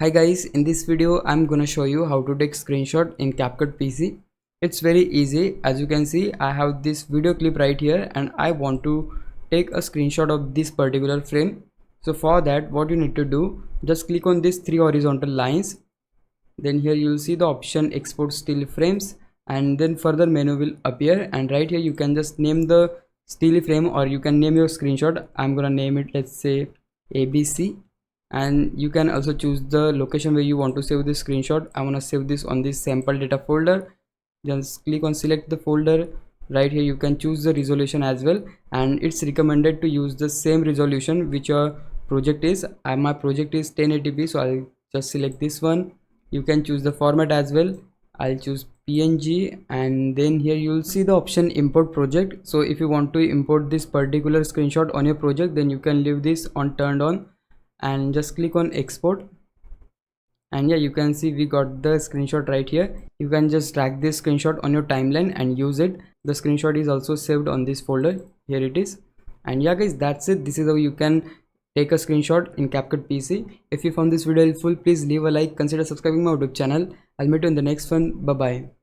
Hi guys, in this video I'm gonna show you how to take screenshot in CapCut PC. It's very easy. As you can see, I have this video clip right here and I want to take a screenshot of this particular frame. So for that, what you need to do, just click on these three horizontal lines. Then here you'll see the option export still frames, and then further menu will appear, and right here you can just name the still frame or you can name your screenshot. I'm gonna name it, let's say, ABC. And you can also choose the location where you want to save this screenshot. I want to save this on this sample data folder. Just click on select the folder. Right here you can choose the resolution as well, and it's recommended to use the same resolution which your project is. My project is 1080p, so I'll just select this one. You can choose the format as well. I'll choose PNG, and then here you'll see the option import project. So if you want to import this particular screenshot on your project, then you can leave this on turned on and just click on export. And yeah, you can see we got the screenshot right here. You can just drag this screenshot on your timeline and use it. The screenshot is also saved on this folder. Here it is. And yeah guys, that's it. This is how you can take a screenshot in CapCut PC. If you found this video helpful, please leave a like, consider subscribing my YouTube channel. I'll meet you in the next one. Bye bye.